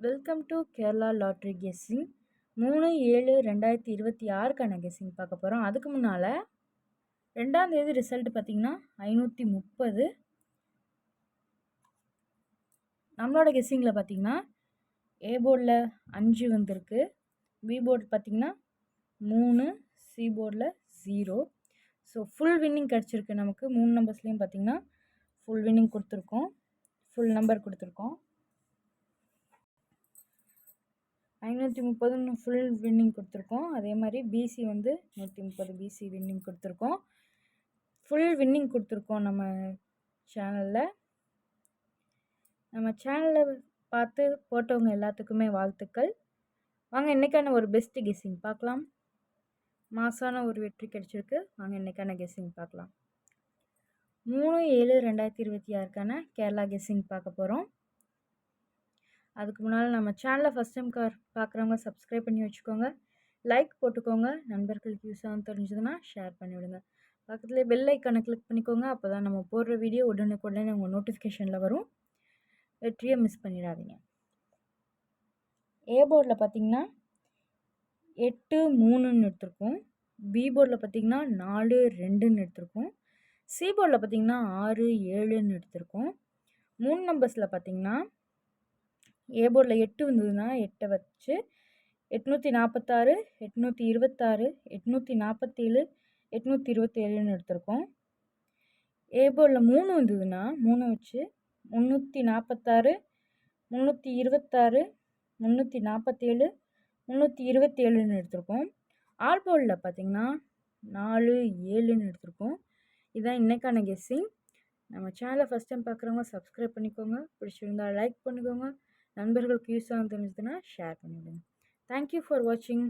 Welcome to Kerala lottery guessing 3/7/2026க்கான guessing பார்க்க போகிறோம். அதுக்கு முன்னால் 2ஆம் தேதி ரிசல்ட் பார்த்திங்கன்னா 530. நம்மளோட கெஸ்ஸிங்கில் பார்த்திங்கன்னா ஏ போர்டில் 5 வந்திருக்கு, பி போர்டு பார்த்திங்கன்னா 3, சி போர்டில் 0. ஸோ ஃபுல் வின்னிங் கிடச்சிருக்கு நமக்கு. 3 நம்பர்ஸ்லேயும் பார்த்திங்கன்னா ஃபுல் வின்னிங் கொடுத்துருக்கோம், ஃபுல் நம்பர் கொடுத்துருக்கோம். 530 ஃபுல் வின்னிங் கொடுத்துருக்கோம். அதே மாதிரி பிசி 130 பிசி வின்னிங் கொடுத்துருக்கோம். ஃபுல் வின்னிங் கொடுத்துருக்கோம் நம்ம சேனலில். நம்ம சேனலை பார்த்து போட்டவங்க எல்லாத்துக்குமே வாழ்த்துக்கள். வாங்க இன்றைக்கான ஒரு பெஸ்ட் கெஸ்ஸிங் பார்க்கலாம். மாசான ஒரு வெற்றி கிடைச்சிருக்கு. வாங்க இன்றைக்கான கெஸ்ஸிங் பார்க்கலாம். 3/7/2026க்கான கேரளா கெஸ்ஸிங் பார்க்க போகிறோம். அதுக்கு முன்னால் நம்ம சேனலை ஃபஸ்ட் டைம் பார்க்குறவங்க சப்ஸ்கிரைப் பண்ணி வச்சுக்கோங்க, லைக் போட்டுக்கோங்க. நண்பர்களுக்கு யூஸ் ஆகும் தெரிஞ்சதுன்னா ஷேர் பண்ணிவிடுங்க. பக்கத்துலேயே பெல் ஐக்கானை கிளிக் பண்ணிக்கோங்க. அப்போ தான் நம்ம போடுற வீடியோ உடனுக்குடனே உங்கள் நோட்டிஃபிகேஷனில் வரும். வெற்றியை மிஸ் பண்ணிடாதீங்க. ஏ போர்டில் பார்த்திங்கன்னா 8, 3ன்னு எடுத்திருக்கோம். பி போர்டில் பார்த்திங்கன்னா 4, 2ன்னு எடுத்திருக்கோம். சி போர்டில் பார்த்திங்கன்னா 6, 7ன்னு எடுத்திருக்கோம். 3 நம்பர்ஸில் பார்த்திங்கன்னா ஏ போர்டில் 8 வந்ததுன்னா 8 வச்சு 846, 826, 847, 827ன்னு எடுத்திருக்கோம். ஏ போர்டில் 3 வந்ததுன்னா 3 வச்சு 346, 326, 347, 327ன்னு எடுத்திருக்கோம். ஆல் போர்டில் பார்த்திங்கன்னா 4, 7ன்னு எடுத்திருக்கோம். இதுதான் இன்றைக்கான கெஸ்ஸிங். நம்ம சேனலை ஃபஸ்ட் டைம் பார்க்குறவங்க சப்ஸ்கிரைப் பண்ணிக்கோங்க, பிடிச்சிருந்தா லைக் பண்ணிக்கோங்க, நண்பர்களுக்கு யூஸ் ஆகும் தெரிஞ்சதுன்னா ஷேர் பண்ணிவிடுங்க. தேங்க்யூ ஃபார் வாட்சிங்.